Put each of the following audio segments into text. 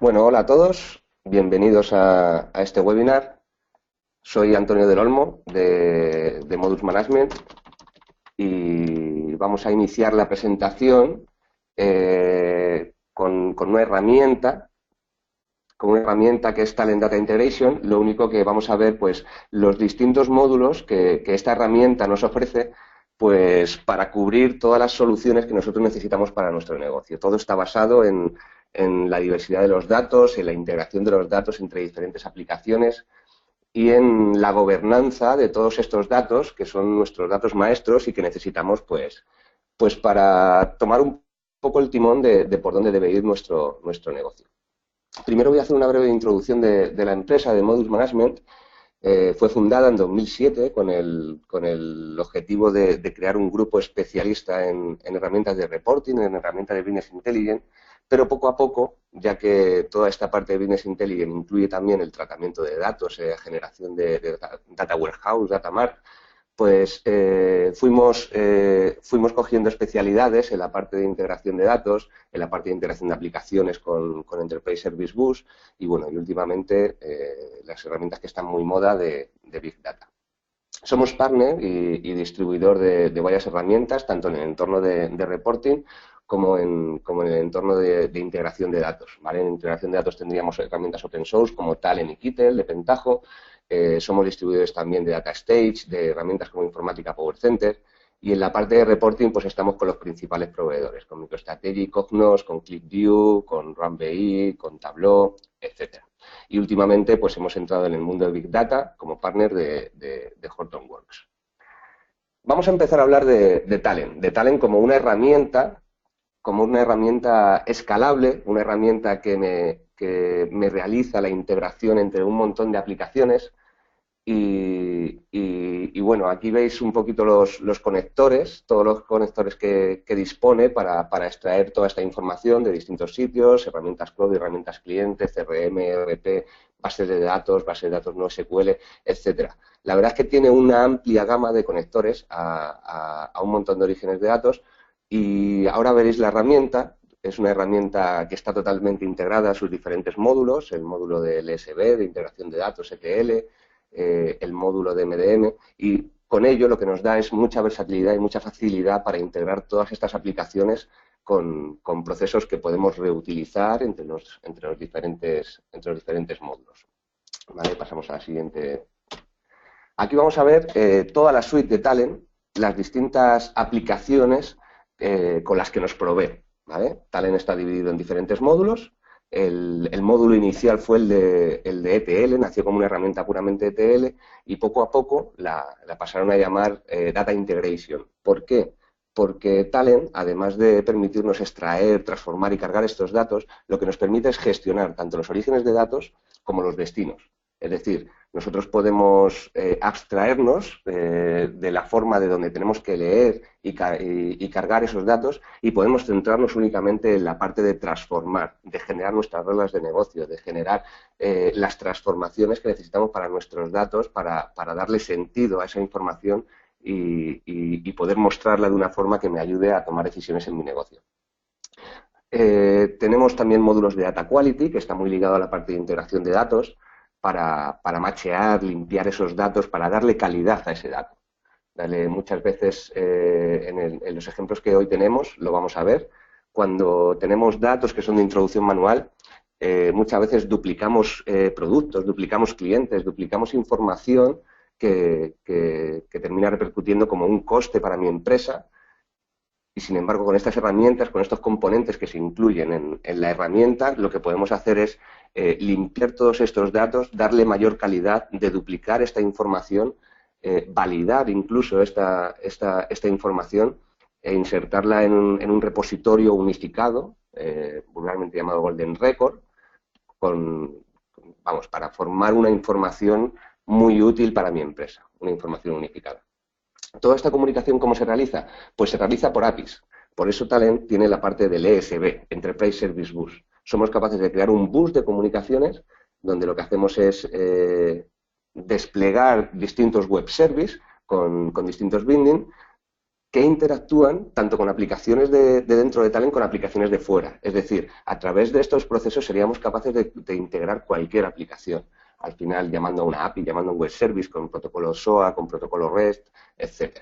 Bueno, hola a todos, bienvenidos a este webinar. Soy Antonio del Olmo de Modus Management y vamos a iniciar la presentación con una herramienta que es Talent Data Integration. Lo único que vamos a ver, pues, los distintos módulos que esta herramienta nos ofrece, pues, para cubrir todas las soluciones que nosotros necesitamos para nuestro negocio. Todo está basado en la diversidad de los datos, en la integración de los datos entre diferentes aplicaciones y en la gobernanza de todos estos datos, que son nuestros datos maestros y que necesitamos, pues para tomar un poco el timón de por dónde debe ir nuestro negocio. Primero voy a hacer una breve introducción de la empresa de Modus Management. Fue fundada en 2007 con el objetivo de crear un grupo especialista en herramientas de reporting, en herramientas de Business Intelligence, pero poco a poco, ya que toda esta parte de Business Intelligence incluye también el tratamiento de datos, generación de data warehouse, data mart, pues fuimos cogiendo especialidades en la parte de integración de datos, en la parte de integración de aplicaciones con Enterprise Service Bus y, bueno, y últimamente las herramientas que están muy moda de Big Data. Somos partner y distribuidor de varias herramientas, tanto en el entorno de reporting como en el entorno de integración de datos, ¿vale? En integración de datos tendríamos herramientas open source como Talent y Kittel, de Pentaho. Somos distribuidores también de Data Stage, de herramientas como Informática Power Center. Y en la parte de reporting, pues estamos con los principales proveedores, con MicroStrategy, Cognos, con ClickView, con RunBI, con Tableau, etcétera. Y últimamente, pues hemos entrado en el mundo de Big Data como partner de Hortonworks. Vamos a empezar a hablar de Talent como una herramienta escalable, una herramienta que me realiza la integración entre un montón de aplicaciones. Y bueno, aquí veis un poquito los conectores, todos los conectores que dispone para extraer toda esta información de distintos sitios, herramientas cloud, herramientas clientes, CRM, ERP, bases de datos no SQL, etcétera. La verdad es que tiene una amplia gama de conectores a un montón de orígenes de datos y ahora veréis la herramienta. Es una herramienta que está totalmente integrada a sus diferentes módulos, el módulo de LSB, de integración de datos, ETL, el módulo de MDM, y con ello lo que nos da es mucha versatilidad y mucha facilidad para integrar todas estas aplicaciones con procesos que podemos reutilizar entre los diferentes módulos. ¿Vale? Pasamos a la siguiente. Aquí vamos a ver toda la suite de Talent, las distintas aplicaciones con las que nos provee. ¿Vale? Talent está dividido en diferentes módulos. El módulo inicial fue el de ETL, nació como una herramienta puramente ETL y poco a poco la pasaron a llamar Data Integration. ¿Por qué? Porque Talent, además de permitirnos extraer, transformar y cargar estos datos, lo que nos permite es gestionar tanto los orígenes de datos como los destinos. Es decir, nosotros podemos abstraernos de la forma de donde tenemos que leer y cargar esos datos y podemos centrarnos únicamente en la parte de transformar, de generar nuestras reglas de negocio, de generar las transformaciones que necesitamos para nuestros datos, para darle sentido a esa información y poder mostrarla de una forma que me ayude a tomar decisiones en mi negocio. Tenemos también módulos de Data Quality, que está muy ligado a la parte de integración de datos, para machear, limpiar esos datos, para darle calidad a ese dato. Muchas veces en los ejemplos que hoy tenemos, lo vamos a ver, cuando tenemos datos que son de introducción manual, muchas veces duplicamos productos, duplicamos clientes, duplicamos información que termina repercutiendo como un coste para mi empresa. Y sin embargo, con estas herramientas, con estos componentes que se incluyen en la herramienta, lo que podemos hacer es limpiar todos estos datos, darle mayor calidad, deduplicar esta información, validar incluso esta información e insertarla en un repositorio unificado, vulgarmente llamado Golden Record, para formar una información muy útil para mi empresa, una información unificada. ¿Toda esta comunicación cómo se realiza? Pues se realiza por APIs. Por eso Talent tiene la parte del ESB, Enterprise Service Bus. Somos capaces de crear un bus de comunicaciones donde lo que hacemos es desplegar distintos web services con distintos binding que interactúan tanto con aplicaciones de dentro de Talent con aplicaciones de fuera. Es decir, a través de estos procesos seríamos capaces de integrar cualquier aplicación. Al final, llamando a una API, llamando a un web service con protocolo SOA, con protocolo REST, etc.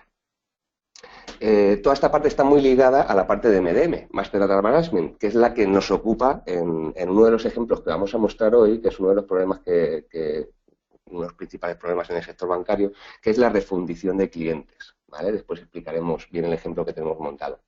Toda esta parte está muy ligada a la parte de MDM, Master Data Management, que es la que nos ocupa en uno de los ejemplos que vamos a mostrar hoy, que es uno de los problemas uno de los principales problemas en el sector bancario, que es la refundición de clientes. ¿Vale? Después explicaremos bien el ejemplo que tenemos montado.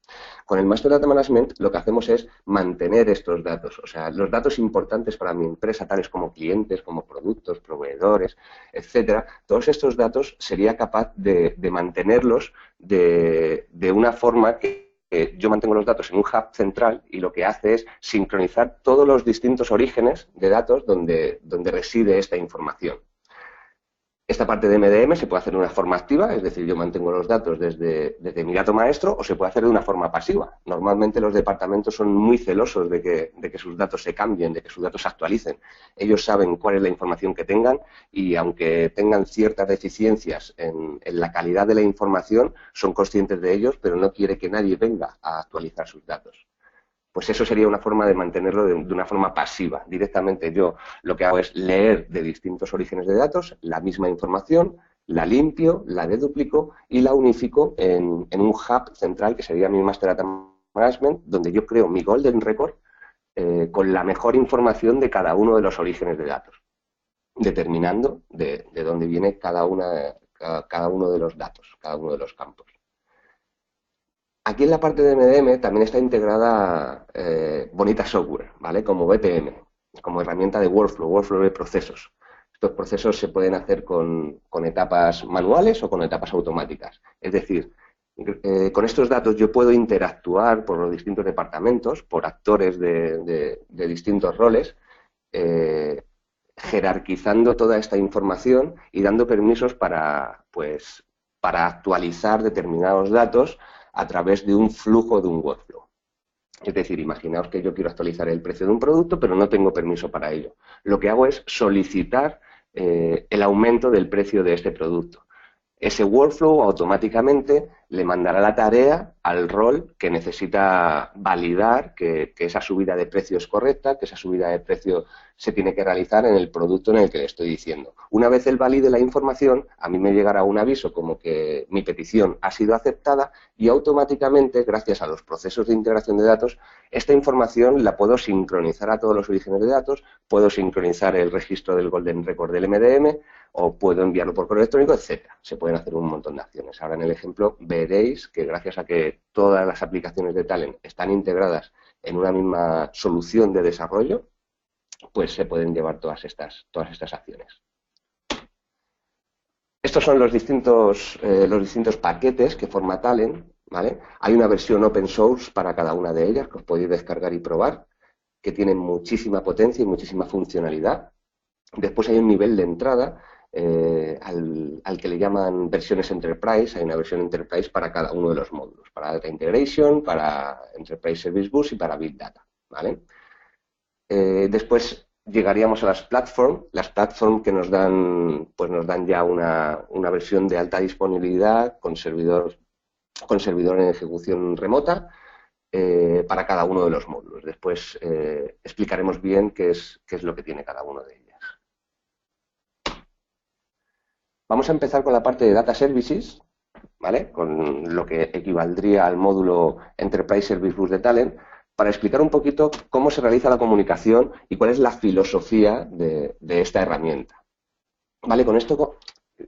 Con el Master Data Management lo que hacemos es mantener estos datos, o sea, los datos importantes para mi empresa, tales como clientes, como productos, proveedores, etcétera, todos estos datos sería capaz de mantenerlos de una forma que yo mantengo los datos en un hub central y lo que hace es sincronizar todos los distintos orígenes de datos donde reside esta información. Esta parte de MDM se puede hacer de una forma activa, es decir, yo mantengo los datos desde mi dato maestro, o se puede hacer de una forma pasiva. Normalmente los departamentos son muy celosos de que sus datos se cambien, de que sus datos se actualicen. Ellos saben cuál es la información que tengan y aunque tengan ciertas deficiencias en la calidad de la información, son conscientes de ellos, pero no quiere que nadie venga a actualizar sus datos. Pues eso sería una forma de mantenerlo de una forma pasiva. Directamente yo lo que hago es leer de distintos orígenes de datos la misma información, la limpio, la deduplico y la unifico en un hub central que sería mi Master Data Management, donde yo creo mi Golden Record con la mejor información de cada uno de los orígenes de datos, determinando de dónde viene cada uno de los datos, cada uno de los campos. Aquí en la parte de MDM también está integrada Bonita Software, ¿vale? Como BPM, como herramienta de workflow de procesos. Estos procesos se pueden hacer con etapas manuales o con etapas automáticas. Es decir, con estos datos yo puedo interactuar por los distintos departamentos, por actores de distintos roles, jerarquizando toda esta información y dando permisos para actualizar determinados datos a través de un flujo de un workflow. Es decir, imaginaos que yo quiero actualizar el precio de un producto, pero no tengo permiso para ello. Lo que hago es solicitar el aumento del precio de este producto. Ese workflow automáticamente le mandará la tarea al rol que necesita validar que esa subida de precio es correcta, que esa subida de precio se tiene que realizar en el producto en el que le estoy diciendo. Una vez él valide la información, a mí me llegará un aviso como que mi petición ha sido aceptada y automáticamente, gracias a los procesos de integración de datos, esta información la puedo sincronizar a todos los orígenes de datos, puedo sincronizar el registro del Golden Record del MDM o puedo enviarlo por correo electrónico, etcétera. Se pueden hacer un montón de acciones. Ahora en el ejemplo veréis que gracias a que todas las aplicaciones de Talent están integradas en una misma solución de desarrollo, pues se pueden llevar todas estas acciones. Estos son los distintos paquetes que forma Talent, ¿vale? Hay una versión open source para cada una de ellas que os podéis descargar y probar, que tienen muchísima potencia y muchísima funcionalidad. Después hay un nivel de entrada al que le llaman versiones Enterprise. Hay una versión Enterprise para cada uno de los módulos, para Data Integration, para Enterprise Service Bus y para Big Data, ¿vale? Después llegaríamos a las platform que nos dan ya una versión de alta disponibilidad con servidor en ejecución remota para cada uno de los módulos. Después explicaremos bien qué es lo que tiene cada uno de ellas. Vamos a empezar con la parte de Data Services, ¿vale? Con lo que equivaldría al módulo Enterprise Service Bus de Talent, para explicar un poquito cómo se realiza la comunicación y cuál es la filosofía de esta herramienta. ¿Vale? Con esto,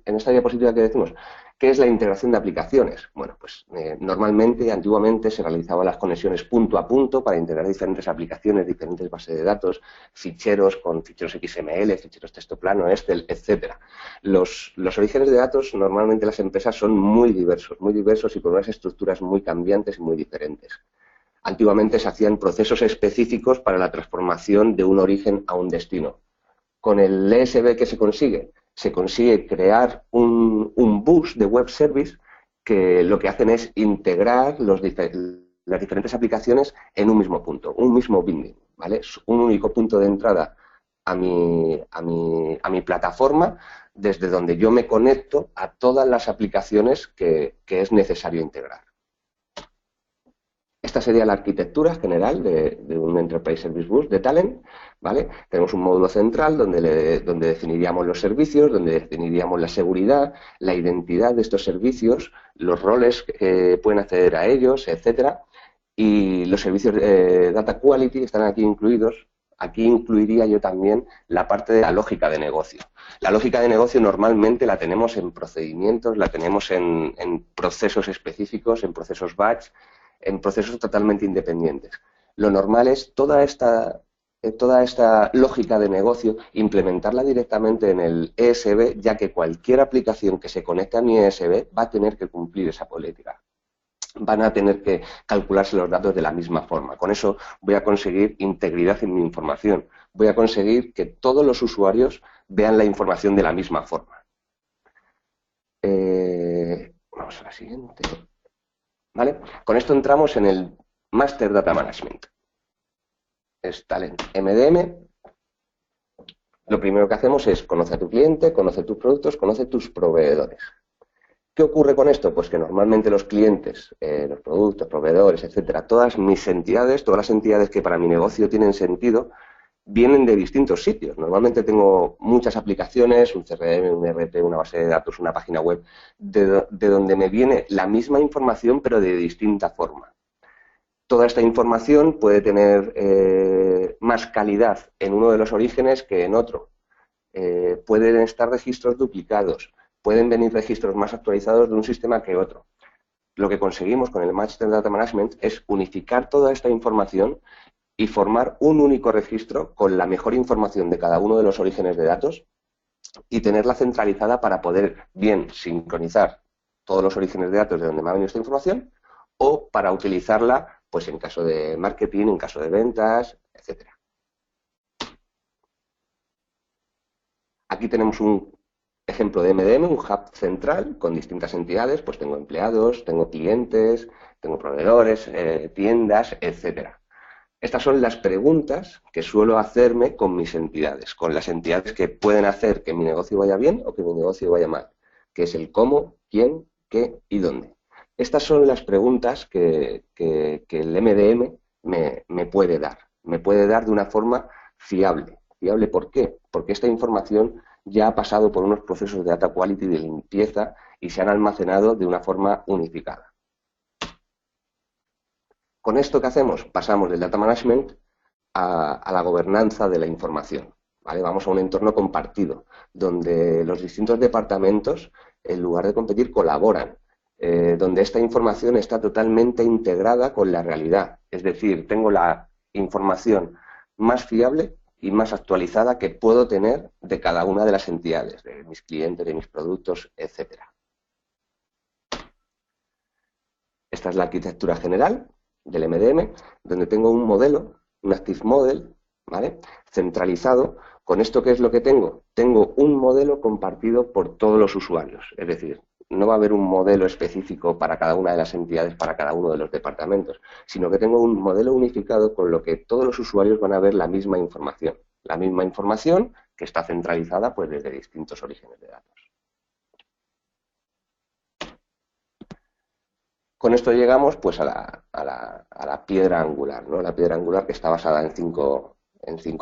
en esta diapositiva que decimos, ¿qué es la integración de aplicaciones? Bueno, pues normalmente, antiguamente, se realizaban las conexiones punto a punto para integrar diferentes aplicaciones, diferentes bases de datos, ficheros con ficheros XML, ficheros texto plano, Excel, etcétera. Los orígenes de datos, normalmente las empresas son muy diversos y con unas estructuras muy cambiantes y muy diferentes. Antiguamente se hacían procesos específicos para la transformación de un origen a un destino. Con el ESB, ¿qué se consigue? Se consigue crear un bus de web service que lo que hacen es integrar las diferentes aplicaciones en un mismo punto, un mismo binding, ¿vale? Es un único punto de entrada a mi plataforma desde donde yo me conecto a todas las aplicaciones que es necesario integrar. Esta sería la arquitectura general de un Enterprise Service Bus de Talent, ¿vale? Tenemos un módulo central donde definiríamos los servicios, donde definiríamos la seguridad, la identidad de estos servicios, los roles que pueden acceder a ellos, etcétera. Y los servicios de Data Quality están aquí incluidos. Aquí incluiría yo también la parte de la lógica de negocio. La lógica de negocio normalmente la tenemos en procedimientos, la tenemos en procesos específicos, en procesos batch, en procesos totalmente independientes. Lo normal es toda esta lógica de negocio implementarla directamente en el ESB, ya que cualquier aplicación que se conecte a mi ESB va a tener que cumplir esa política. Van a tener que calcularse los datos de la misma forma. Con eso voy a conseguir integridad en mi información. Voy a conseguir que todos los usuarios vean la información de la misma forma. Vamos a la siguiente. ¿Vale? Con esto entramos en el Master Data Management. Es Talent MDM. Lo primero que hacemos es conocer a tu cliente, conocer tus productos, conocer tus proveedores. ¿Qué ocurre con esto? Pues que normalmente los clientes, los productos, proveedores, etcétera, todas mis entidades, todas las entidades que para mi negocio tienen sentido, vienen de distintos sitios. Normalmente tengo muchas aplicaciones, un CRM, un ERP, una base de datos, una página web, de donde me viene la misma información pero de distinta forma. Toda esta información puede tener más calidad en uno de los orígenes que en otro. Pueden estar registros duplicados, pueden venir registros más actualizados de un sistema que otro. Lo que conseguimos con el Master Data Management es unificar toda esta información y formar un único registro con la mejor información de cada uno de los orígenes de datos y tenerla centralizada para poder bien sincronizar todos los orígenes de datos de donde me ha venido esta información o para utilizarla pues en caso de marketing, en caso de ventas, etcétera. Aquí tenemos un ejemplo de MDM, un hub central con distintas entidades, pues tengo empleados, tengo clientes, tengo proveedores, tiendas, etcétera. Estas son las preguntas que suelo hacerme con mis entidades, con las entidades que pueden hacer que mi negocio vaya bien o que mi negocio vaya mal, que es el cómo, quién, qué y dónde. Estas son las preguntas que el MDM me puede dar. Me puede dar de una forma fiable. ¿Fiable por qué? Porque esta información ya ha pasado por unos procesos de data quality, de limpieza y se han almacenado de una forma unificada. Con esto, ¿qué hacemos? Pasamos del data management a la gobernanza de la información. ¿Vale? Vamos a un entorno compartido, donde los distintos departamentos, en lugar de competir, colaboran. Donde esta información está totalmente integrada con la realidad. Es decir, tengo la información más fiable y más actualizada que puedo tener de cada una de las entidades, de mis clientes, de mis productos, etcétera. Esta es la arquitectura general del MDM, donde tengo un modelo, un Active Model, ¿vale? Centralizado. ¿Con esto qué es lo que tengo? Tengo un modelo compartido por todos los usuarios, es decir, no va a haber un modelo específico para cada una de las entidades, para cada uno de los departamentos, sino que tengo un modelo unificado con lo que todos los usuarios van a ver la misma información que está centralizada pues desde distintos orígenes de datos. Con esto llegamos pues a la piedra angular, ¿no? La piedra angular que está basada en cinco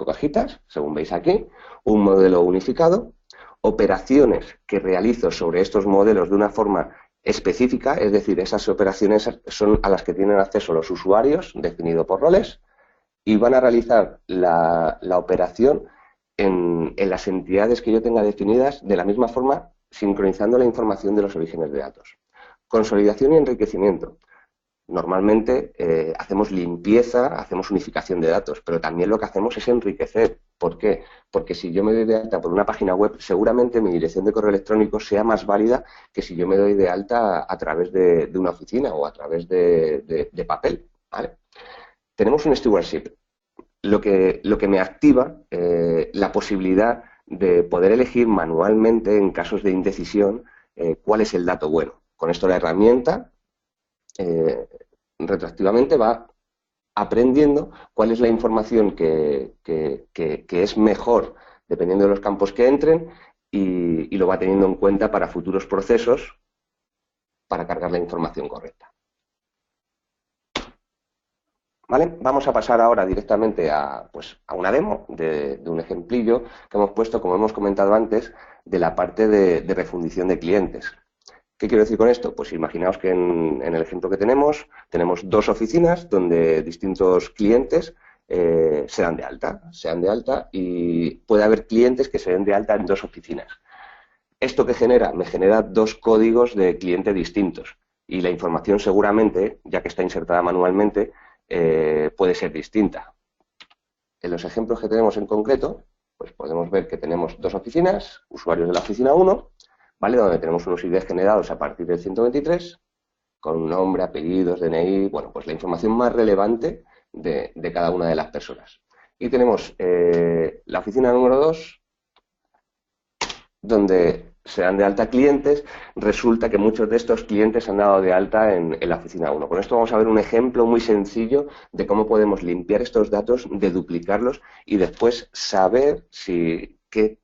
cajitas, según veis aquí, un modelo unificado, operaciones que realizo sobre estos modelos de una forma específica, es decir, esas operaciones son a las que tienen acceso los usuarios, definido por roles, y van a realizar la operación en las entidades que yo tenga definidas de la misma forma, sincronizando la información de los orígenes de datos. Consolidación y enriquecimiento. Normalmente hacemos limpieza, hacemos unificación de datos, pero también lo que hacemos es enriquecer. ¿Por qué? Porque si yo me doy de alta por una página web, seguramente mi dirección de correo electrónico sea más válida que si yo me doy de alta a través de una oficina o a través de papel, ¿vale? Tenemos un stewardship, lo que me activa la posibilidad de poder elegir manualmente en casos de indecisión cuál es el dato bueno. Con esto la herramienta retroactivamente va aprendiendo cuál es la información que es mejor dependiendo de los campos que entren y lo va teniendo en cuenta para futuros procesos para cargar la información correcta. ¿Vale? Vamos a pasar ahora directamente a, pues, a una demo de un ejemplillo que hemos puesto, como hemos comentado antes, de la parte de refundición de clientes. ¿Qué quiero decir con esto? Pues imaginaos que en el ejemplo que tenemos dos oficinas donde distintos clientes se dan de alta y puede haber clientes que se den de alta en dos oficinas. ¿Esto qué genera? Me genera dos códigos de cliente distintos y la información seguramente, ya que está insertada manualmente, puede ser distinta. En los ejemplos que tenemos en concreto, pues podemos ver que tenemos dos oficinas, usuarios de la oficina 1, ¿vale? Donde tenemos unos IDs generados a partir del 123, con nombre, apellidos, DNI, bueno, pues la información más relevante de cada una de las personas. Y tenemos la oficina número 2, donde se dan de alta clientes, resulta que muchos de estos clientes se han dado de alta en la oficina 1. Con esto vamos a ver un ejemplo muy sencillo de cómo podemos limpiar estos datos, de duplicarlos y después saber qué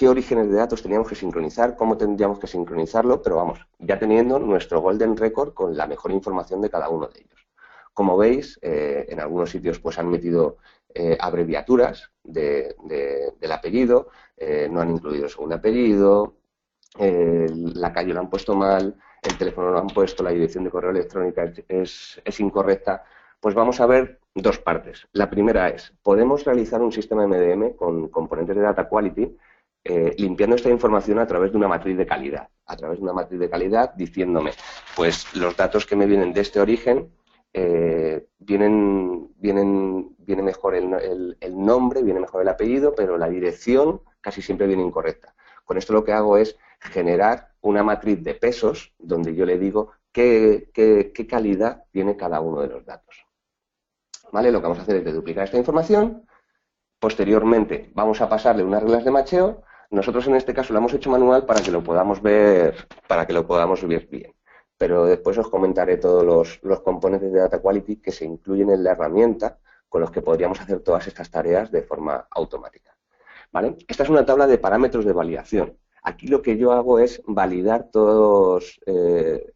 orígenes de datos teníamos que sincronizar, cómo tendríamos que sincronizarlo, pero vamos, ya teniendo nuestro golden record con la mejor información de cada uno de ellos. Como veis, en algunos sitios pues han metido abreviaturas del apellido, no han incluido el segundo apellido, la calle lo han puesto mal, el teléfono lo han puesto, la dirección de correo electrónica es incorrecta. Pues vamos a ver dos partes. La primera es, podemos realizar un sistema MDM con componentes de Data Quality limpiando esta información a través de una matriz de calidad. A través de una matriz de calidad diciéndome, pues los datos que me vienen de este origen viene mejor el nombre, viene mejor el apellido, pero la dirección casi siempre viene incorrecta. Con esto lo que hago es generar una matriz de pesos donde yo le digo qué calidad tiene cada uno de los datos. ¿Vale? Lo que vamos a hacer es duplicar esta información. Posteriormente vamos a pasarle unas reglas de macheo. Nosotros en este caso lo hemos hecho manual para que lo podamos ver bien. Pero después os comentaré todos los componentes de Data Quality que se incluyen en la herramienta con los que podríamos hacer todas estas tareas de forma automática. ¿Vale? Esta es una tabla de parámetros de validación. Aquí lo que yo hago es validar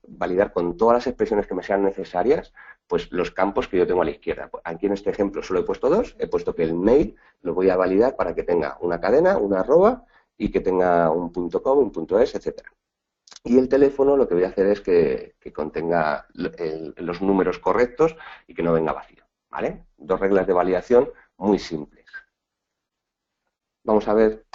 validar con todas las expresiones que me sean necesarias, pues los campos que yo tengo a la izquierda. Aquí en este ejemplo solo he puesto dos, he puesto que el mail lo voy a validar para que tenga una cadena, una arroba y que tenga un .com, un .es, etcétera. Y el teléfono lo que voy a hacer es que contenga los números correctos y que no venga vacío, ¿vale? Dos reglas de validación muy simples. Vamos a ver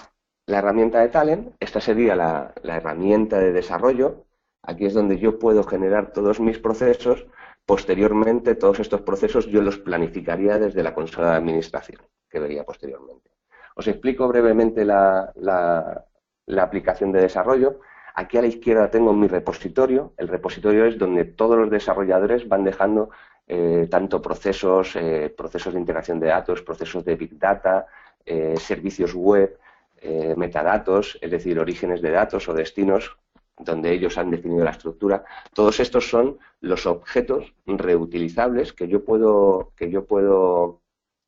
la herramienta de Talent. Esta sería la herramienta de desarrollo. Aquí es donde yo puedo generar todos mis procesos. Posteriormente, todos estos procesos yo los planificaría desde la consola de administración, que vería posteriormente. Os explico brevemente la aplicación de desarrollo. Aquí a la izquierda tengo mi repositorio. El repositorio es donde todos los desarrolladores van dejando tanto procesos de integración de datos, procesos de Big Data, servicios web, metadatos, es decir, orígenes de datos o destinos, donde ellos han definido la estructura. Todos estos son los objetos reutilizables que yo puedo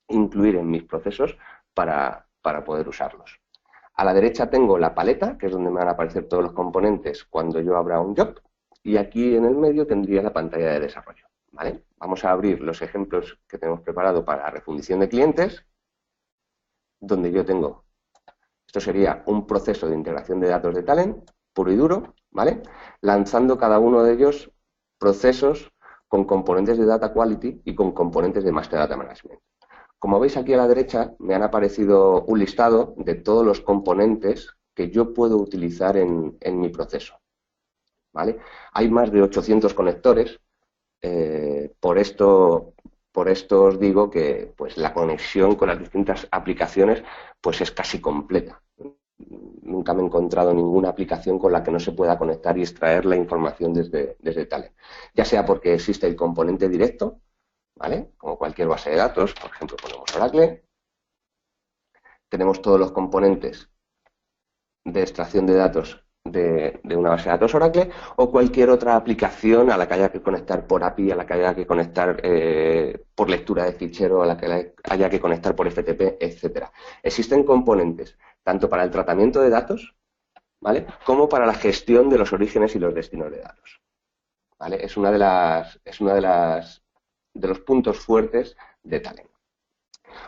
incluir en mis procesos para poder usarlos. A la derecha tengo la paleta, que es donde me van a aparecer todos los componentes cuando yo abra un job, y aquí en el medio tendría la pantalla de desarrollo, ¿vale? Vamos a abrir los ejemplos que tenemos preparado para refundición de clientes, donde yo tengo, esto sería un proceso de integración de datos de Talent, puro y duro, ¿vale? Lanzando cada uno de ellos procesos con componentes de Data Quality y con componentes de Master Data Management. Como veis aquí a la derecha, me han aparecido un listado de todos los componentes que yo puedo utilizar en mi proceso, ¿vale? Hay más de 800 conectores, por esto os digo que pues, la conexión con las distintas aplicaciones pues, es casi completa. Nunca me he encontrado ninguna aplicación con la que no se pueda conectar y extraer la información desde Talent. Ya sea porque existe el componente directo, ¿vale? Como cualquier base de datos, por ejemplo, ponemos Oracle. Tenemos todos los componentes de extracción de datos de una base de datos Oracle o cualquier otra aplicación a la que haya que conectar por API, a la que haya que conectar por lectura de fichero, a la que haya que conectar por FTP, etcétera. Existen componentes tanto para el tratamiento de datos, ¿vale? Como para la gestión de los orígenes y los destinos de datos, ¿vale? Es una de las puntos fuertes de Talend.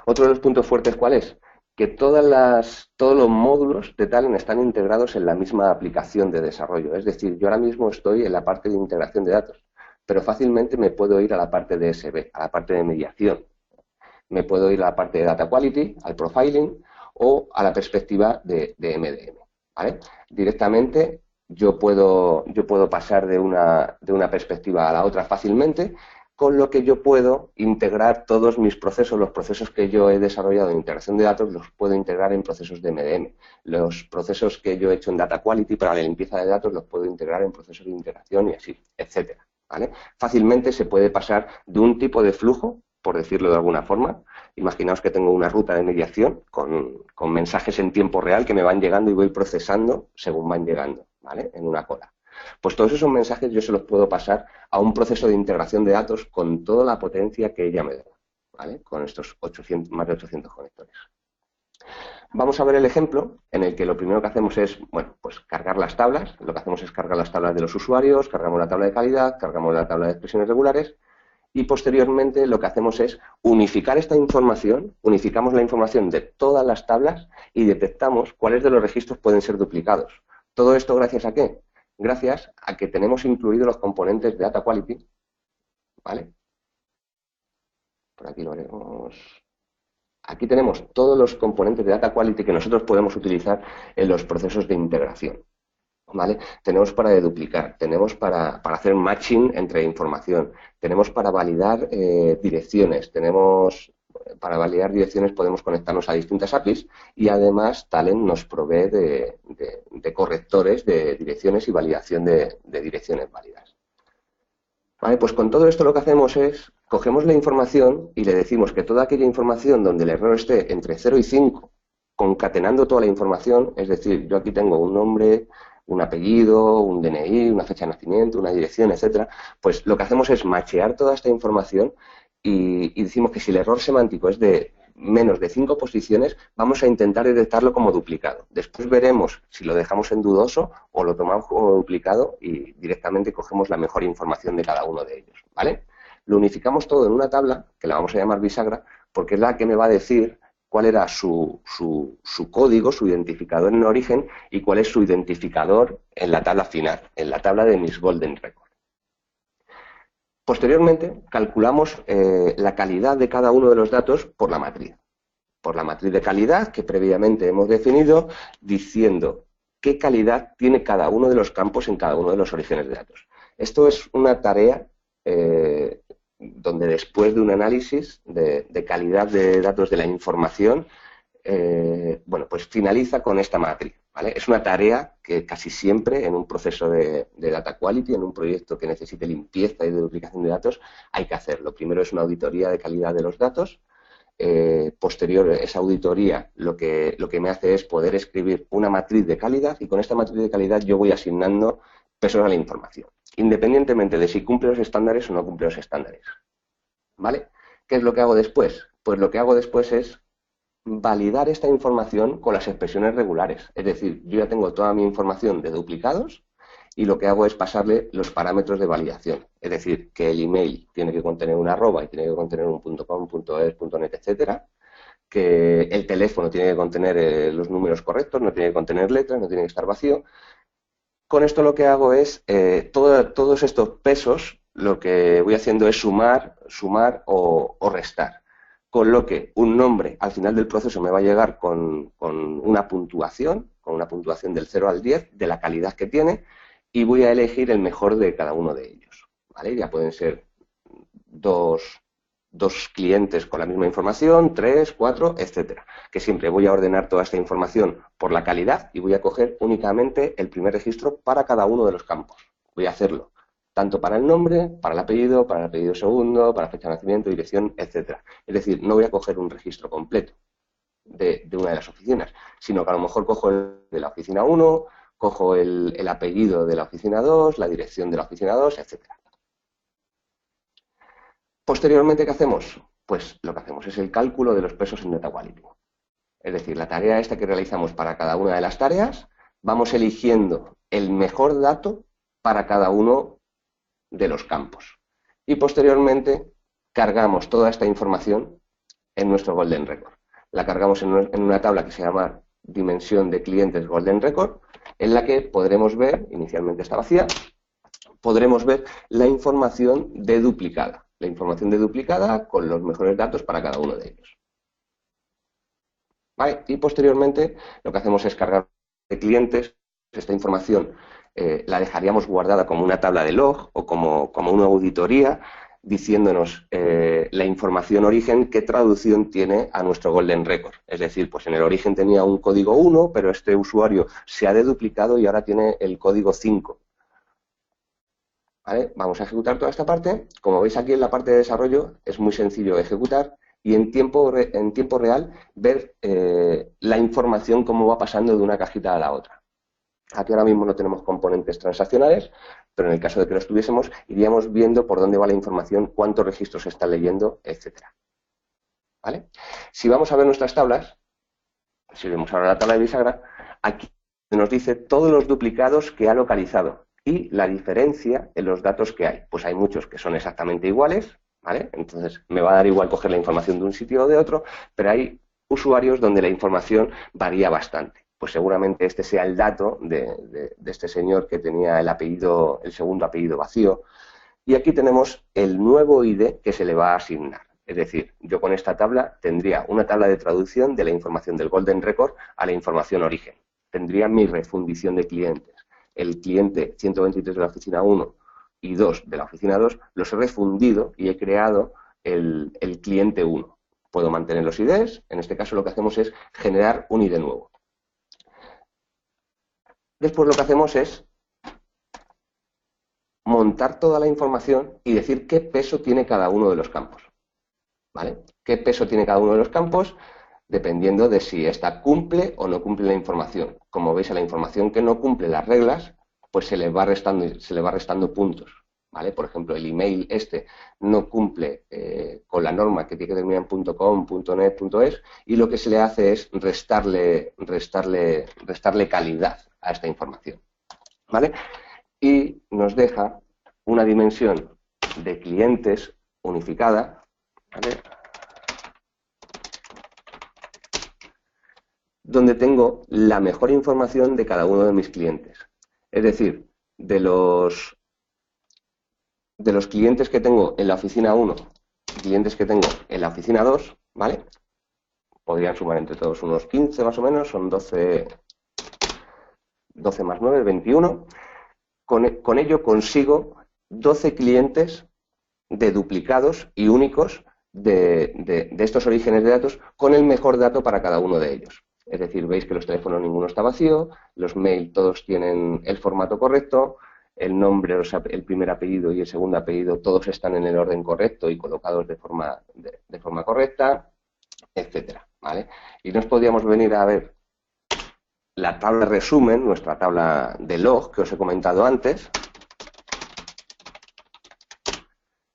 Otro de los puntos fuertes, ¿cuál es? Que todos los módulos de Talend están integrados en la misma aplicación de desarrollo. Es decir, yo ahora mismo estoy en la parte de integración de datos, pero fácilmente me puedo ir a la parte de SB, a la parte de mediación. Me puedo ir a la parte de Data Quality, al profiling o a la perspectiva de MDM. ¿Vale? Directamente yo puedo pasar de una perspectiva a la otra fácilmente, con lo que yo puedo integrar todos mis procesos, los procesos que yo he desarrollado en integración de datos, los puedo integrar en procesos de MDM. Los procesos que yo he hecho en Data Quality para la limpieza de datos los puedo integrar en procesos de integración y así, etcétera. ¿Vale? Fácilmente se puede pasar de un tipo de flujo, por decirlo de alguna forma. Imaginaos que tengo una ruta de mediación con mensajes en tiempo real que me van llegando y voy procesando según van llegando, ¿vale? En una cola. Pues todos esos mensajes yo se los puedo pasar a un proceso de integración de datos con toda la potencia que ella me da, ¿vale? Con estos más de 800 conectores. Vamos a ver el ejemplo en el que lo primero que hacemos es, bueno, pues cargar las tablas. Lo que hacemos es cargar las tablas de los usuarios, cargamos la tabla de calidad, cargamos la tabla de expresiones regulares y posteriormente lo que hacemos es unificar esta información, unificamos la información de todas las tablas y detectamos cuáles de los registros pueden ser duplicados. ¿Todo esto gracias a qué? Gracias a que tenemos incluidos los componentes de Data Quality, ¿vale? Por aquí lo haremos. Aquí tenemos todos los componentes de Data Quality que nosotros podemos utilizar en los procesos de integración, ¿vale? Tenemos para deduplicar, tenemos para hacer matching entre información, tenemos para validar direcciones, para validar direcciones podemos conectarnos a distintas APIs y además Talend nos provee de correctores de direcciones y validación de direcciones válidas. Vale, pues con todo esto lo que hacemos es, cogemos la información y le decimos que toda aquella información donde el error esté entre 0 y 5, concatenando toda la información, es decir, yo aquí tengo un nombre, un apellido, un DNI, una fecha de nacimiento, una dirección, etcétera, pues lo que hacemos es machear toda esta información y decimos que si el error semántico es de menos de 5 posiciones, vamos a intentar detectarlo como duplicado. Después veremos si lo dejamos en dudoso o lo tomamos como duplicado y directamente cogemos la mejor información de cada uno de ellos, ¿vale? Lo unificamos todo en una tabla, que la vamos a llamar bisagra, porque es la que me va a decir cuál era su código, su identificador en origen y cuál es su identificador en la tabla final, en la tabla de mis Golden Record. Posteriormente, calculamos la calidad de cada uno de los datos por la matriz de calidad que previamente hemos definido, diciendo qué calidad tiene cada uno de los campos en cada uno de los orígenes de datos. Esto es una tarea donde después de un análisis de calidad de datos de la información, bueno, pues finaliza con esta matriz, ¿vale? Es una tarea que casi siempre en un proceso de Data Quality, en un proyecto que necesite limpieza y de duplicación de datos, hay que hacerlo. Primero es una auditoría de calidad de los datos. Posterior a esa auditoría lo que me hace es poder escribir una matriz de calidad y con esta matriz de calidad yo voy asignando pesos a la información, independientemente de si cumple los estándares o no cumple los estándares, ¿vale? ¿Qué es lo que hago después? Pues lo que hago después es validar esta información con las expresiones regulares. Es decir, yo ya tengo toda mi información de duplicados y lo que hago es pasarle los parámetros de validación. Es decir, que el email tiene que contener una arroba y tiene que contener un .com, .es, .net, etcétera. Que el teléfono tiene que contener los números correctos, no tiene que contener letras, no tiene que estar vacío. Con esto lo que hago es, todos estos pesos, lo que voy haciendo es sumar o restar. Con lo que un nombre al final del proceso me va a llegar con una puntuación del 0 al 10 de la calidad que tiene y voy a elegir el mejor de cada uno de ellos, ¿vale? Ya pueden ser dos clientes con la misma información, 3, 4, etcétera. Que siempre voy a ordenar toda esta información por la calidad y voy a coger únicamente el primer registro para cada uno de los campos. Voy a hacerlo tanto para el nombre, para el apellido segundo, para la fecha de nacimiento, dirección, etcétera. Es decir, no voy a coger un registro completo de una de las oficinas, sino que a lo mejor cojo el de la oficina 1, cojo el apellido de la oficina 2, la dirección de la oficina 2, etcétera. Posteriormente, ¿qué hacemos? Pues lo que hacemos es el cálculo de los pesos en Data Quality. Es decir, la tarea esta que realizamos para cada una de las tareas, vamos eligiendo el mejor dato para cada uno de los campos. Y posteriormente cargamos toda esta información en nuestro Golden Record. La cargamos en una tabla que se llama dimensión de clientes Golden Record, en la que podremos ver, inicialmente está vacía, podremos ver la información deduplicada. La información deduplicada con los mejores datos para cada uno de ellos. ¿Vale? Y posteriormente lo que hacemos es cargar de clientes. Esta información la dejaríamos guardada como una tabla de log o como una auditoría, diciéndonos la información origen, qué traducción tiene a nuestro Golden Record. Es decir, pues en el origen tenía un código 1, pero este usuario se ha deduplicado y ahora tiene el código 5. ¿Vale? Vamos a ejecutar toda esta parte. Como veis aquí en la parte de desarrollo es muy sencillo ejecutar y en tiempo real ver la información cómo va pasando de una cajita a la otra. Aquí ahora mismo no tenemos componentes transaccionales, pero en el caso de que los tuviésemos, iríamos viendo por dónde va la información, cuántos registros se están leyendo, etcétera. ¿Vale? Si vamos a ver nuestras tablas, si vemos ahora la tabla de bisagra, aquí nos dice todos los duplicados que ha localizado y la diferencia en los datos que hay. Pues hay muchos que son exactamente iguales, ¿vale? Entonces me va a dar igual coger la información de un sitio o de otro, pero hay usuarios donde la información varía bastante. Pues seguramente este sea el dato de este señor que tenía el segundo apellido vacío. Y aquí tenemos el nuevo ID que se le va a asignar. Es decir, yo con esta tabla tendría una tabla de traducción de la información del Golden Record a la información origen. Tendría mi refundición de clientes. El cliente 123 de la oficina 1 y 2 de la oficina 2 los he refundido y he creado el cliente 1. Puedo mantener los IDs. En este caso lo que hacemos es generar un ID nuevo. Después lo que hacemos es montar toda la información y decir qué peso tiene cada uno de los campos. ¿Vale? ¿Qué peso tiene cada uno de los campos? Dependiendo de si esta cumple o no cumple la información. Como veis, a la información que no cumple las reglas, pues se le va restando puntos. ¿Vale? Por ejemplo, el email no cumple con la norma que tiene que terminar en .com, .net, .es, y lo que se le hace es restarle calidad a esta información. ¿Vale? Y nos deja una dimensión de clientes unificada, ¿vale? Donde tengo la mejor información de cada uno de mis clientes. Es decir, de los clientes que tengo en la oficina 1, clientes que tengo en la oficina 2, ¿vale? Podrían sumar entre todos unos 15 más o menos, son 12 más 9, 21. Con ello consigo 12 clientes deduplicados y únicos de estos orígenes de datos con el mejor dato para cada uno de ellos. Es decir, veis que los teléfonos ninguno está vacío, los mail todos tienen el formato correcto, el nombre, el primer apellido y el segundo apellido todos están en el orden correcto y colocados de forma correcta, etcétera, ¿vale? Y nos podríamos venir a ver la tabla de resumen, nuestra tabla de log que os he comentado antes,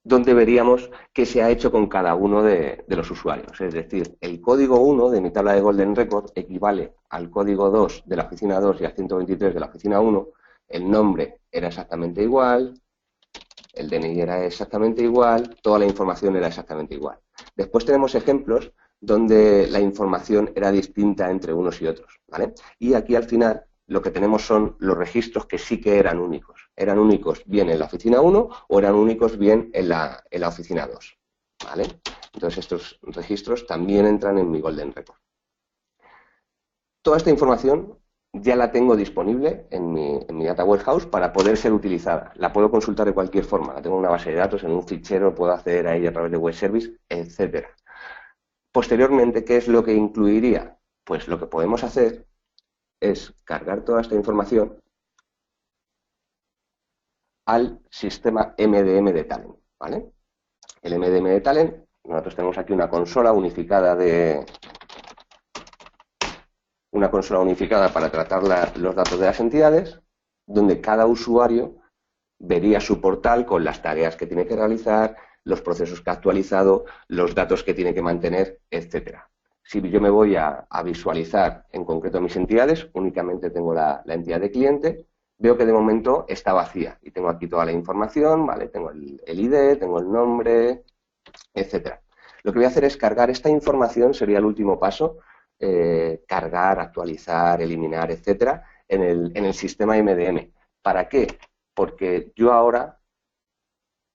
donde veríamos qué se ha hecho con cada uno de los usuarios. Es decir, el código 1 de mi tabla de Golden Record equivale al código 2 de la oficina 2 y al 123 de la oficina 1. El nombre era exactamente igual, el DNI era exactamente igual, toda la información era exactamente igual. Después tenemos ejemplos donde la información era distinta entre unos y otros, ¿vale? Y aquí al final lo que tenemos son los registros que sí que eran únicos. Eran únicos bien en la oficina 1 o eran únicos bien en la oficina 2, ¿vale? Entonces estos registros también entran en mi Golden Record. Toda esta información ya la tengo disponible en mi Data Warehouse para poder ser utilizada. La puedo consultar de cualquier forma. La tengo en una base de datos, en un fichero, puedo acceder a ella a través de web service, etcétera. Posteriormente, ¿qué es lo que incluiría? Pues lo que podemos hacer es cargar toda esta información al sistema MDM de Talent, ¿vale? El MDM de Talent, nosotros tenemos aquí una consola unificada para tratar los datos de las entidades, donde cada usuario vería su portal con las tareas que tiene que realizar, los procesos que ha actualizado, los datos que tiene que mantener, etcétera. Si yo me voy a visualizar en concreto mis entidades, únicamente tengo la entidad de cliente, veo que de momento está vacía y tengo aquí toda la información, ¿vale? Tengo el ID, tengo el nombre, etcétera. Lo que voy a hacer es cargar esta información, sería el último paso, cargar, actualizar, eliminar, etcétera, en el sistema MDM. ¿Para qué? Porque yo ahora,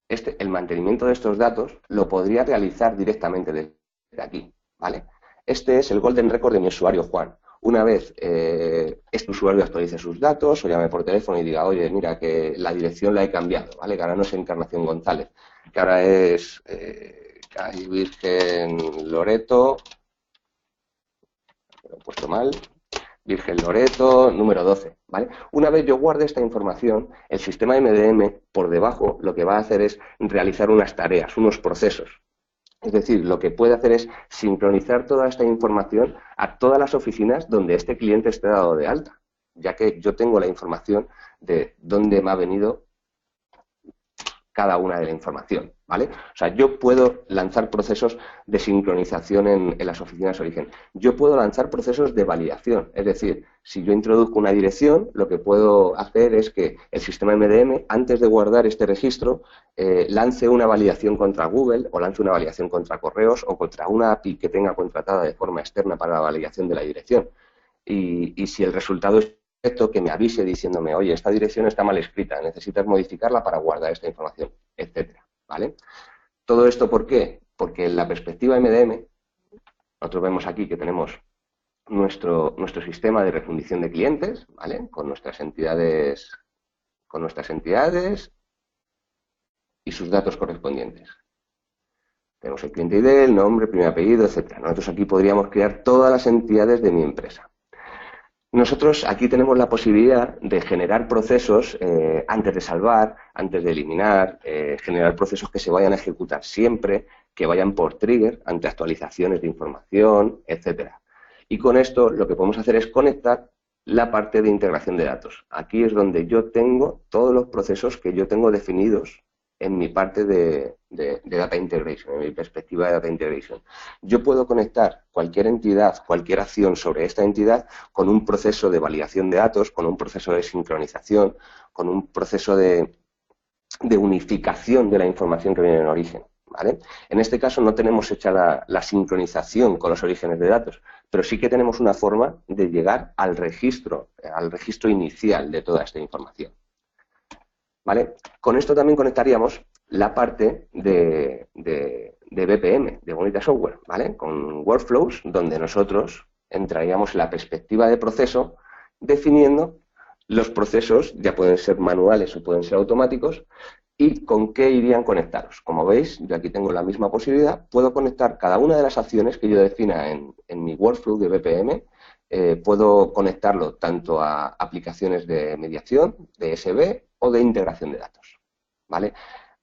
el mantenimiento de estos datos lo podría realizar directamente desde aquí, ¿vale? Este es el golden record de mi usuario Juan. Una vez este usuario actualice sus datos o llame por teléfono y diga, oye, mira, que la dirección la he cambiado, ¿vale? Que ahora no es Encarnación González, que ahora es calle Virgen Loreto, lo he puesto mal, Virgen Loreto, número 12, ¿vale? Una vez yo guarde esta información, el sistema MDM, por debajo, lo que va a hacer es realizar unas tareas, unos procesos. Es decir, lo que puede hacer es sincronizar toda esta información a todas las oficinas donde este cliente esté dado de alta, ya que yo tengo la información de dónde me ha venido cada una de la información, ¿vale? O sea, yo puedo lanzar procesos de sincronización en las oficinas de origen. Yo puedo lanzar procesos de validación, es decir, si yo introduzco una dirección, lo que puedo hacer es que el sistema MDM, antes de guardar este registro, lance una validación contra Google o lance una validación contra correos o contra una API que tenga contratada de forma externa para la validación de la dirección. Y si el resultado es que me avise diciéndome, oye, esta dirección está mal escrita, necesitas modificarla para guardar esta información, etcétera, ¿vale? ¿Todo esto por qué? Porque en la perspectiva MDM, nosotros vemos aquí que tenemos nuestro sistema de refundición de clientes, ¿vale? Con nuestras entidades y sus datos correspondientes. Tenemos el cliente ID, el nombre, primer apellido, etcétera. Nosotros aquí podríamos crear todas las entidades de mi empresa. Nosotros aquí tenemos la posibilidad de generar procesos antes de salvar, antes de eliminar, generar procesos que se vayan a ejecutar siempre, que vayan por trigger ante actualizaciones de información, etcétera. Y con esto lo que podemos hacer es conectar la parte de integración de datos. Aquí es donde yo tengo todos los procesos que yo tengo definidos en mi parte de Data Integration, en mi perspectiva de Data Integration. Yo puedo conectar cualquier entidad, cualquier acción sobre esta entidad con un proceso de validación de datos, con un proceso de sincronización, con un proceso de unificación de la información que viene en origen, ¿vale? En este caso no tenemos hecha la sincronización con los orígenes de datos, pero sí que tenemos una forma de llegar al registro inicial de toda esta información, ¿vale? Con esto también conectaríamos la parte de BPM, de Bonita Software, ¿vale? Con workflows, donde nosotros entraríamos en la perspectiva de proceso definiendo los procesos, ya pueden ser manuales o pueden ser automáticos, y con qué irían conectados. Como veis, yo aquí tengo la misma posibilidad, puedo conectar cada una de las acciones que yo defina en mi workflow de BPM, puedo conectarlo tanto a aplicaciones de mediación, de SB o de integración de datos, ¿vale?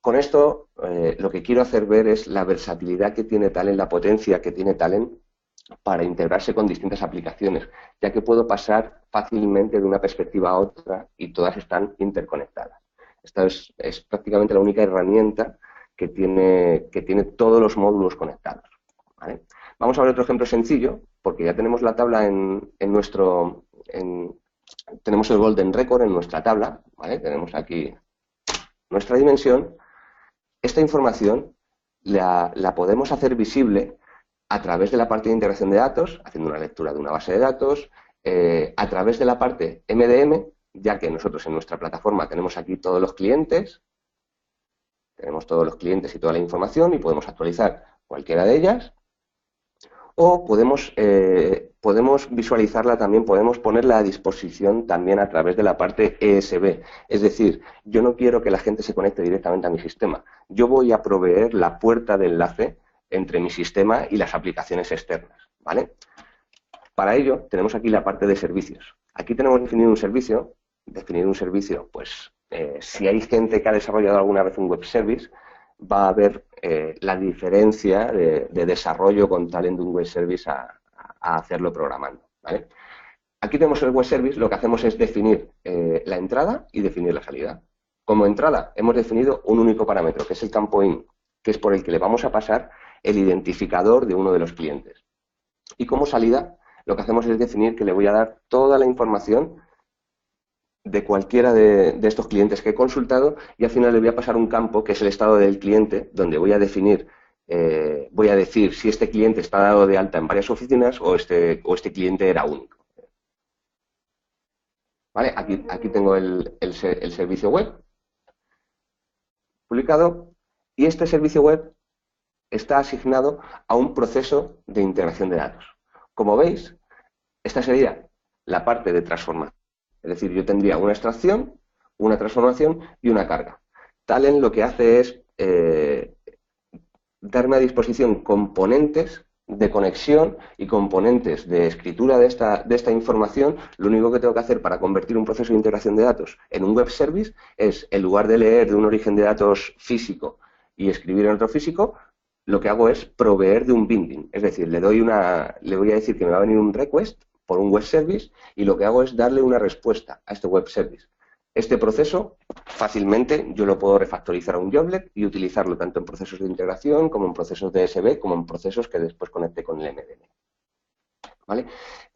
Con esto lo que quiero hacer ver es la versatilidad que tiene Talend, la potencia que tiene Talend para integrarse con distintas aplicaciones, ya que puedo pasar fácilmente de una perspectiva a otra y todas están interconectadas. Esta es prácticamente la única herramienta que tiene todos los módulos conectados, ¿vale? Vamos a ver otro ejemplo sencillo, porque ya tenemos la tabla tenemos el golden record en nuestra tabla, ¿vale? Tenemos aquí nuestra dimensión. Esta información la podemos hacer visible a través de la parte de integración de datos, haciendo una lectura de una base de datos, a través de la parte MDM, ya que nosotros en nuestra plataforma tenemos aquí todos los clientes, y toda la información y podemos actualizar cualquiera de ellas, o podemos visualizarla también, podemos ponerla a disposición también a través de la parte ESB. Es decir, yo no quiero que la gente se conecte directamente a mi sistema. Yo voy a proveer la puerta de enlace entre mi sistema y las aplicaciones externas, ¿vale? Para ello, tenemos aquí la parte de servicios. Aquí tenemos definido un servicio, pues, si hay gente que ha desarrollado alguna vez un web service, va a ver la diferencia de desarrollo con Talend de un web service a hacerlo programando, ¿vale? Aquí tenemos el web service, lo que hacemos es definir la entrada y definir la salida. Como entrada hemos definido un único parámetro, que es el campo in, que es por el que le vamos a pasar el identificador de uno de los clientes. Y como salida, lo que hacemos es definir que le voy a dar toda la información de cualquiera de estos clientes que he consultado y al final le voy a pasar un campo que es el estado del cliente, donde voy a definir voy a decir si este cliente está dado de alta en varias oficinas o este cliente era único. ¿Vale? Aquí tengo el servicio web publicado y este servicio web está asignado a un proceso de integración de datos. Como veis, esta sería la parte de transformación. Es decir, yo tendría una extracción, una transformación y una carga. Talend lo que hace es darme a disposición componentes de conexión y componentes de escritura de esta información. Lo único que tengo que hacer para convertir un proceso de integración de datos en un web service es, en lugar de leer de un origen de datos físico y escribir en otro físico, lo que hago es proveer de un binding. Es decir, le voy a decir que me va a venir un request por un web service y lo que hago es darle una respuesta a este web service. Este proceso, fácilmente, yo lo puedo refactorizar a un Joblet y utilizarlo tanto en procesos de integración como en procesos de DSB, como en procesos que después conecte con el MDM. ¿Vale?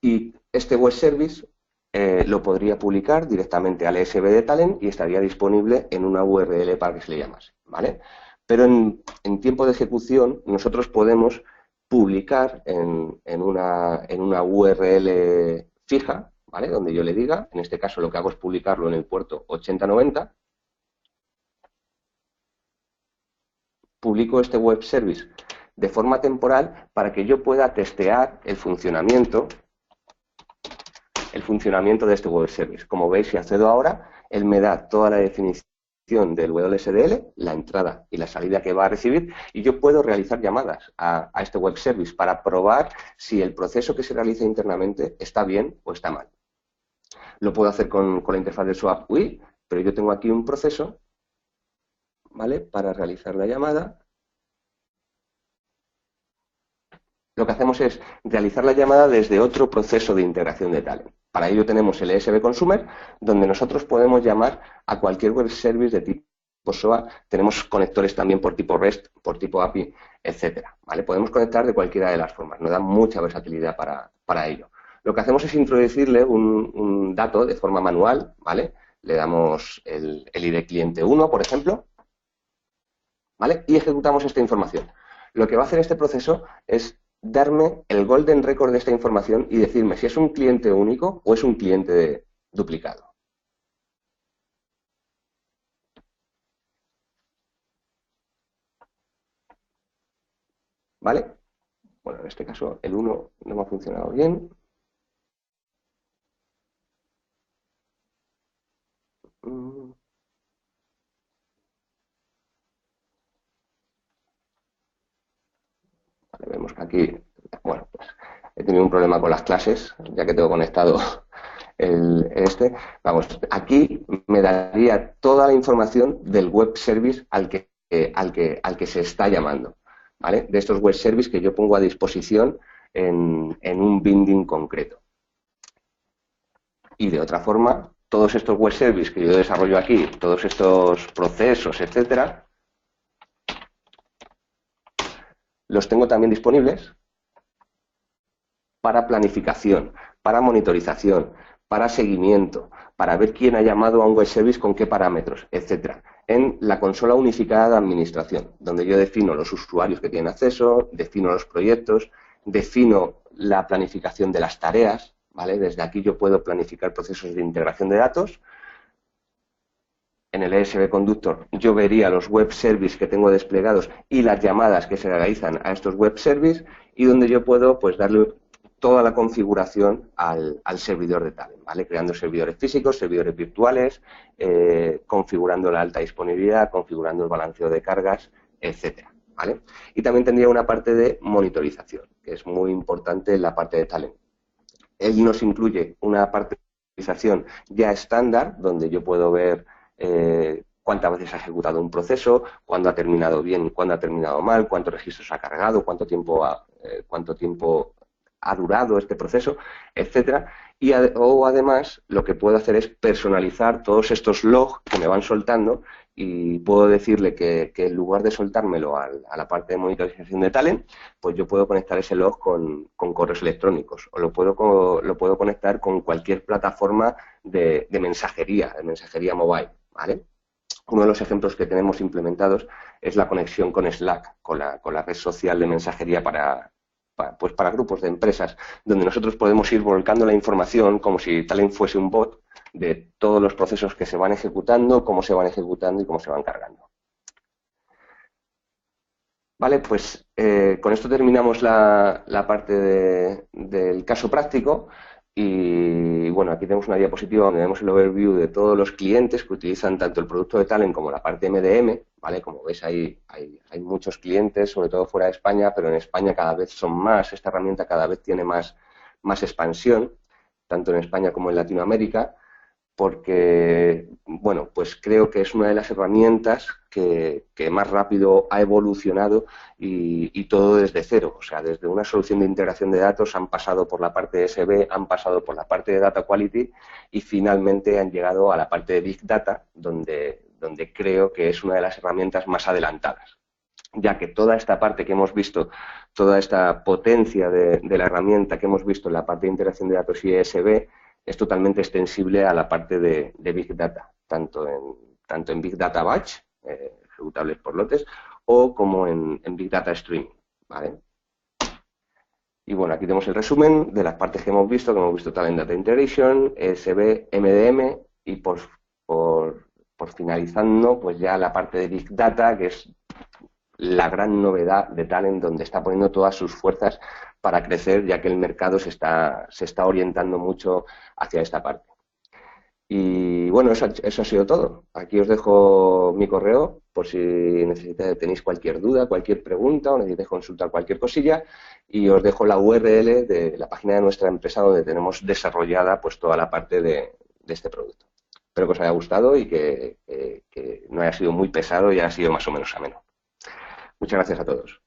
Y este web service lo podría publicar directamente al ESB de Talend y estaría disponible en una URL para que se le llamase. ¿Vale? Pero en tiempo de ejecución nosotros podemos publicar en una URL fija, ¿vale? Donde yo le diga, en este caso lo que hago es publicarlo en el puerto 8090, publico este web service de forma temporal para que yo pueda testear el funcionamiento de este web service. Como veis, si accedo ahora, él me da toda la definición del WSDL, la entrada y la salida que va a recibir, y yo puedo realizar llamadas a este web service para probar si el proceso que se realiza internamente está bien o está mal. Lo puedo hacer con la interfaz de Swap UI, pero yo tengo aquí un proceso, ¿vale? Para realizar la llamada. Lo que hacemos es realizar la llamada desde otro proceso de integración de Talend. Para ello tenemos el ESB Consumer, donde nosotros podemos llamar a cualquier web service de tipo SOA. Tenemos conectores también por tipo REST, por tipo API, etcétera, ¿vale? Podemos conectar de cualquiera de las formas. Nos da mucha versatilidad para ello. Lo que hacemos es introducirle un dato de forma manual, ¿vale? Le damos el ID cliente 1, por ejemplo, ¿vale? Y ejecutamos esta información. Lo que va a hacer este proceso es darme el golden record de esta información y decirme si es un cliente único o es un cliente duplicado. ¿Vale? Bueno, en este caso el 1 no me ha funcionado bien. Vale, vemos que aquí, bueno, pues he tenido un problema con las clases, ya que tengo conectado Vamos, aquí me daría toda la información del web service al que se está llamando, ¿vale? De estos web service que yo pongo a disposición en un binding concreto. Y de otra forma, todos estos web service que yo desarrollo aquí, todos estos procesos, etcétera, los tengo también disponibles para planificación, para monitorización, para seguimiento, para ver quién ha llamado a un web service con qué parámetros, etcétera, en la consola unificada de administración, donde yo defino los usuarios que tienen acceso, defino los proyectos, defino la planificación de las tareas, ¿vale? Desde aquí yo puedo planificar procesos de integración de datos. En el ESB Conductor yo vería los web services que tengo desplegados y las llamadas que se realizan a estos web services y donde yo puedo pues darle toda la configuración al servidor de Talend, ¿vale? Creando servidores físicos, servidores virtuales, configurando la alta disponibilidad, configurando el balanceo de cargas, etcétera, ¿vale? Y también tendría una parte de monitorización, que es muy importante en la parte de Talend. Él nos incluye una parte de monitorización ya estándar, donde yo puedo ver cuántas veces ha ejecutado un proceso, cuándo ha terminado bien, cuándo ha terminado mal, cuántos registros ha cargado, cuánto tiempo ha durado este proceso, etcétera. O además lo que puedo hacer es personalizar todos estos logs que me van soltando y puedo decirle que en lugar de soltármelo a la parte de monitorización de Talend, pues yo puedo conectar ese log con correos electrónicos o lo puedo conectar con cualquier plataforma de mensajería mobile, ¿vale? uno de los ejemplos que tenemos implementados es la conexión con Slack, con la red social de mensajería pues para grupos de empresas, donde nosotros podemos ir volcando la información como si Talent fuese un bot de todos los procesos que se van ejecutando, cómo se van ejecutando y cómo se van cargando. Vale, pues con esto terminamos la parte del caso práctico y bueno, aquí tenemos una diapositiva donde vemos el overview de todos los clientes que utilizan tanto el producto de Talent como la parte MDM, ¿vale? Como veis hay muchos clientes, sobre todo fuera de España, pero en España cada vez son más, esta herramienta cada vez tiene más expansión, tanto en España como en Latinoamérica, porque, bueno, pues creo que es una de las herramientas que más rápido ha evolucionado y todo desde cero. O sea, desde una solución de integración de datos han pasado por la parte de SB, han pasado por la parte de Data Quality y finalmente han llegado a la parte de Big Data, donde creo que es una de las herramientas más adelantadas, ya que toda esta parte que hemos visto, toda esta potencia de la herramienta que hemos visto en la parte de integración de datos y ESB, es totalmente extensible a la parte de Big Data, tanto en Big Data Batch, ejecutables por lotes, o como en Big Data Streaming, ¿vale? Y bueno, aquí tenemos el resumen de las partes que hemos visto Talent Data Integration, ESB, MDM, y por finalizando, pues ya la parte de Big Data, que es la gran novedad de Talent, donde está poniendo todas sus fuerzas para crecer, ya que el mercado se está orientando mucho hacia esta parte. Y bueno, eso ha sido todo. Aquí os dejo mi correo por si tenéis cualquier duda, cualquier pregunta o necesitáis consultar cualquier cosilla, y os dejo la URL de la página de nuestra empresa donde tenemos desarrollada pues toda la parte de este producto. Espero que os haya gustado y que no haya sido muy pesado y haya sido más o menos ameno. Muchas gracias a todos.